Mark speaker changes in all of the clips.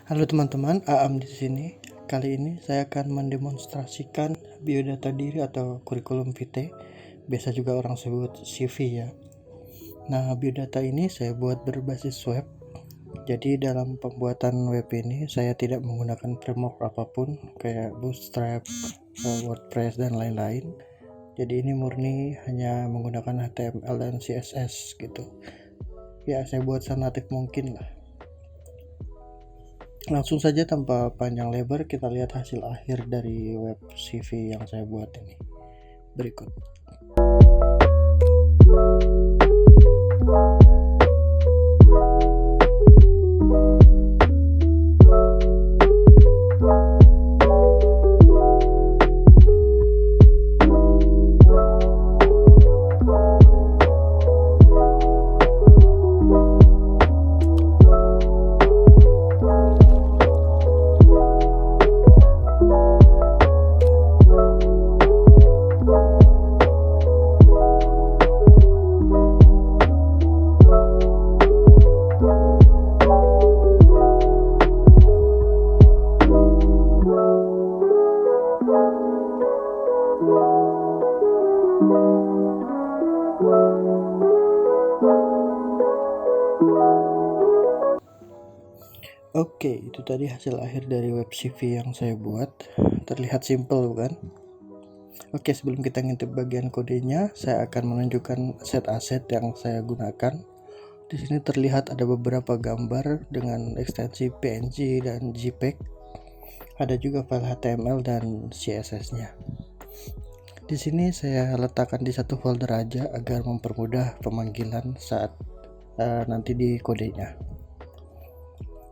Speaker 1: Halo teman-teman, Aam di sini. Kali ini saya akan mendemonstrasikan biodata diri atau kurikulum vitae, biasa juga orang sebut CV ya. Nah, biodata ini saya buat berbasis web. Jadi dalam pembuatan web ini saya tidak menggunakan framework apapun kayak Bootstrap, WordPress dan lain-lain. Jadi ini murni hanya menggunakan HTML dan CSS gitu. Ya, saya buat senatif mungkin lah. Langsung saja tanpa panjang lebar kita lihat hasil akhir dari web CV yang saya buat ini. Berikut. Oke, itu tadi hasil akhir dari web CV yang saya buat. Terlihat simple bukan? Oke, sebelum kita ngintip bagian kodenya, saya akan menunjukkan aset-aset yang saya gunakan. Di sini terlihat ada beberapa gambar dengan ekstensi PNG dan JPEG. Ada juga file HTML dan CSS-nya. Di sini saya letakkan di satu folder aja agar mempermudah pemanggilan saat nanti di kodenya.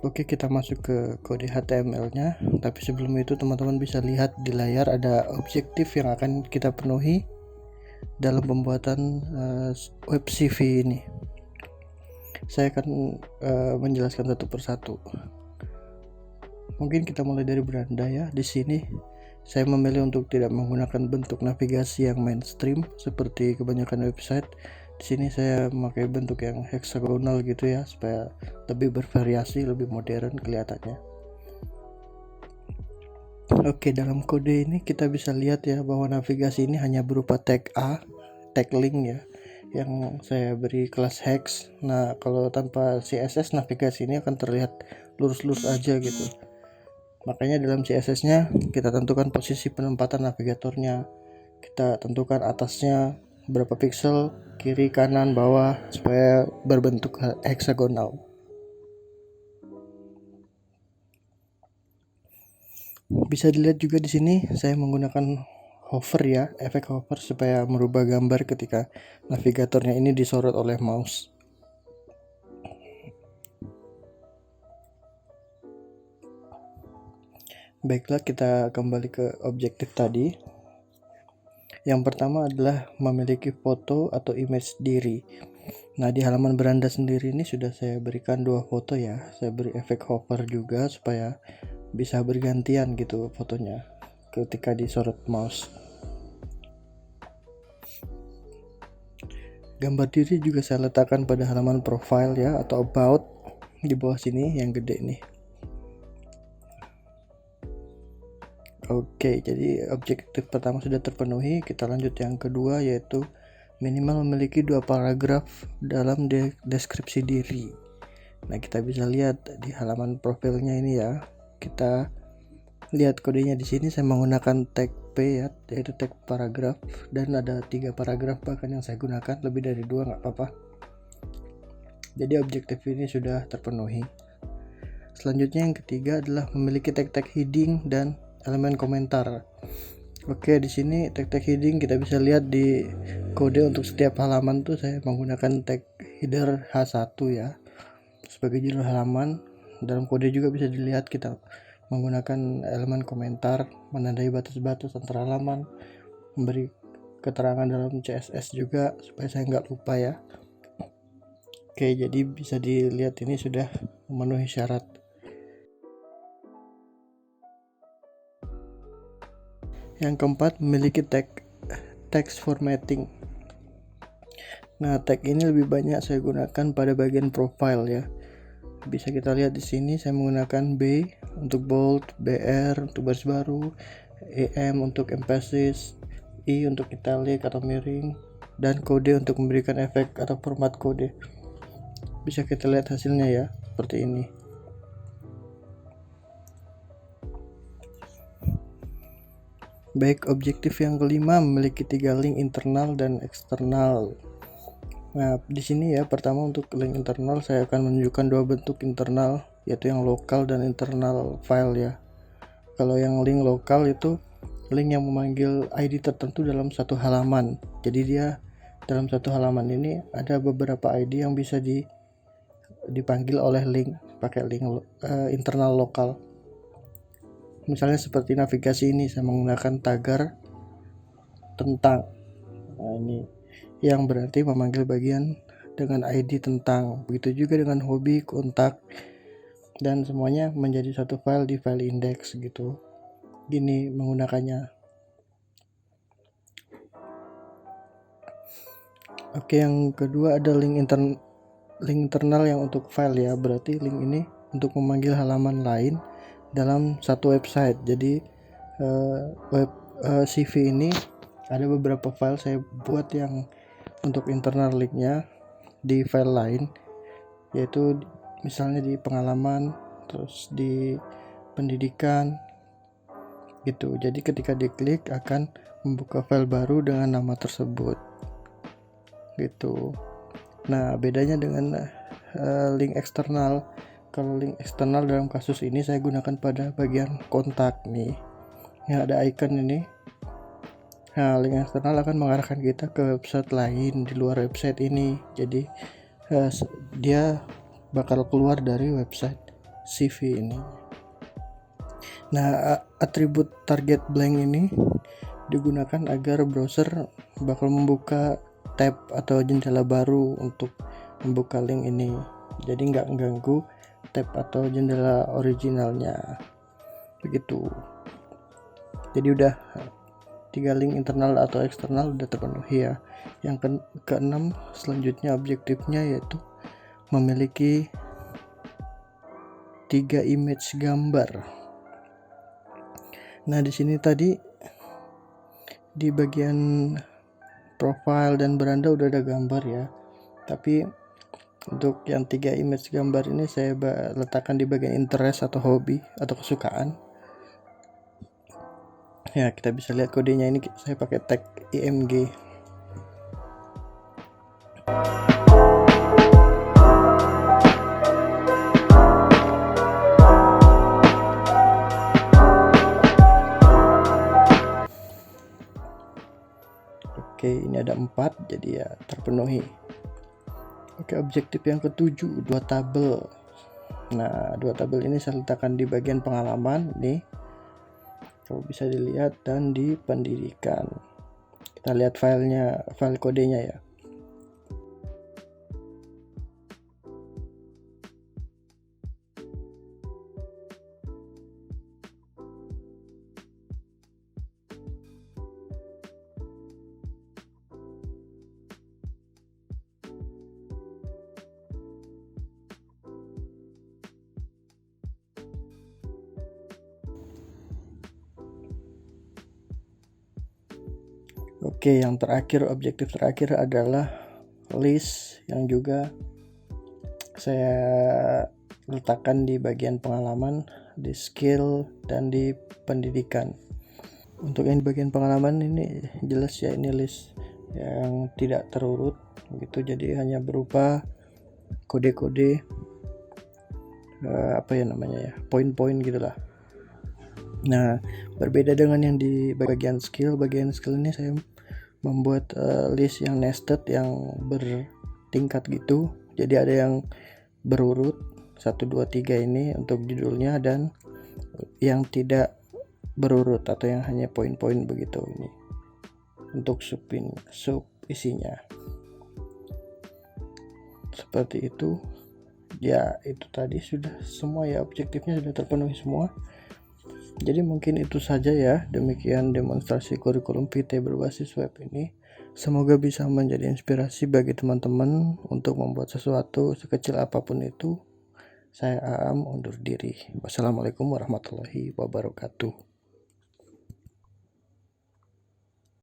Speaker 1: Oke, kita masuk ke kode HTML-nya. Tapi sebelum itu teman-teman bisa lihat di layar ada objektif yang akan kita penuhi dalam pembuatan web CV ini. Saya akan menjelaskan satu persatu. Mungkin kita mulai dari beranda ya. Di sini saya memilih untuk tidak menggunakan bentuk navigasi yang mainstream seperti kebanyakan website. Di sini saya memakai bentuk yang hexagonal gitu ya, supaya lebih bervariasi, lebih modern kelihatannya. Oke, dalam kode ini kita bisa lihat ya bahwa navigasi ini hanya berupa tag A, tag link ya, yang saya beri kelas hex. Nah, kalau tanpa CSS navigasi ini akan terlihat lurus-lurus aja gitu. Makanya dalam CSS-nya kita tentukan posisi penempatan navigatornya. Kita tentukan atasnya berapa pixel, kiri, kanan, bawah supaya berbentuk heksagonal. Bisa dilihat juga di sini saya menggunakan hover ya, efek hover supaya merubah gambar ketika navigatornya ini disorot oleh mouse. Baiklah, kita kembali ke objektif tadi. Yang pertama adalah memiliki foto atau image diri. Nah, di halaman beranda sendiri ini sudah saya berikan dua foto ya. Saya beri efek hover juga supaya bisa bergantian gitu fotonya ketika disorot mouse. Gambar diri juga saya letakkan pada halaman profile ya, atau about di bawah sini yang gede nih. Oke, jadi objektif pertama sudah terpenuhi. Kita lanjut yang kedua, yaitu minimal memiliki 2 paragraf dalam deskripsi diri. Nah, kita bisa lihat di halaman profilnya ini ya. Kita lihat kodenya di sini saya menggunakan tag P ya, yaitu tag paragraf, dan ada 3 paragraf bahkan yang saya gunakan, lebih dari 2 nggak apa-apa. Jadi objektif ini sudah terpenuhi. Selanjutnya yang ketiga adalah memiliki tag-tag heading dan elemen komentar. Oke, di sini tag-tag heading kita bisa lihat di kode untuk setiap halaman tuh saya menggunakan tag header H1 ya sebagai judul halaman. Dalam kode juga bisa dilihat kita menggunakan elemen komentar, menandai batas-batas antara halaman, memberi keterangan dalam CSS juga supaya saya nggak lupa ya. Oke, jadi bisa dilihat ini sudah memenuhi syarat. Yang keempat, memiliki tag text formatting. Nah, tag ini lebih banyak saya gunakan pada bagian profile ya. Bisa kita lihat di sini saya menggunakan B untuk bold, BR untuk baris baru, EM untuk emphasis, I untuk italic atau miring, dan kode untuk memberikan efek atau format kode. Bisa kita lihat hasilnya ya, seperti ini. Baik, objektif yang kelima memiliki 3 link internal dan eksternal. Nah, di sini ya, pertama untuk link internal saya akan menunjukkan dua bentuk internal, yaitu yang lokal dan internal file ya. Kalau yang link lokal itu link yang memanggil ID tertentu dalam satu halaman. Jadi dia dalam satu halaman ini ada beberapa ID yang bisa dipanggil oleh link pakai link internal lokal. Misalnya seperti navigasi ini saya menggunakan tagar tentang. Nah, ini yang berarti memanggil bagian dengan ID tentang. Begitu juga dengan hobi, kontak, dan semuanya menjadi satu file di file index gitu. Gini menggunakannya. Oke, yang kedua ada link internal yang untuk file ya. Berarti link ini untuk memanggil halaman lain dalam satu website. Jadi CV ini ada beberapa file saya buat yang untuk internal linknya di file lain, yaitu misalnya di pengalaman, terus di pendidikan gitu. Jadi ketika diklik akan membuka file baru dengan nama tersebut gitu. Nah, bedanya dengan link eksternal. Kalau link eksternal dalam kasus ini saya gunakan pada bagian kontak nih, yang ada icon ini. Nah, link eksternal akan mengarahkan kita ke website lain di luar website ini. Jadi dia bakal keluar dari website CV ini. Nah, atribut target blank ini digunakan agar browser bakal membuka tab atau jendela baru untuk membuka link ini. Jadi nggak mengganggu tab atau jendela originalnya. Begitu. Jadi udah 3 link internal atau eksternal udah terpenuhi ya. Yang keenam selanjutnya objektifnya yaitu memiliki 3 image gambar. Nah, di sini tadi di bagian profile dan beranda udah ada gambar ya. Tapi untuk yang 3 image gambar ini saya letakkan di bagian interest atau hobi atau kesukaan. Ya, kita bisa lihat kodenya ini saya pakai tag img. Oke, ini ada 4 jadi ya terpenuhi. Oke, objektif yang ketujuh, 2 tabel. Nah, 2 tabel ini saya letakkan di bagian pengalaman nih, kalau bisa dilihat, dan di pendidikan. Kita lihat filenya, file kodenya ya. Oke, yang terakhir, objektif terakhir adalah list yang juga saya letakkan di bagian pengalaman, di skill, dan di pendidikan. Untuk yang di bagian pengalaman ini jelas ya, ini list yang tidak terurut gitu, jadi hanya berupa kode-kode poin-poin gitulah. Nah, berbeda dengan yang di bagian skill ini saya membuat list yang nested, yang bertingkat gitu. Jadi ada yang berurut 1, 2, 3 ini untuk judulnya, dan yang tidak berurut atau yang hanya poin-poin begitu ini untuk sub isinya. Seperti itu. Ya, itu tadi sudah semua ya, objektifnya sudah terpenuhi semua. Jadi mungkin itu saja ya, demikian demonstrasi kurikulum VT berbasis web ini. Semoga bisa menjadi inspirasi bagi teman-teman untuk membuat sesuatu sekecil apapun itu. Saya Aam undur diri. Wassalamualaikum warahmatullahi wabarakatuh.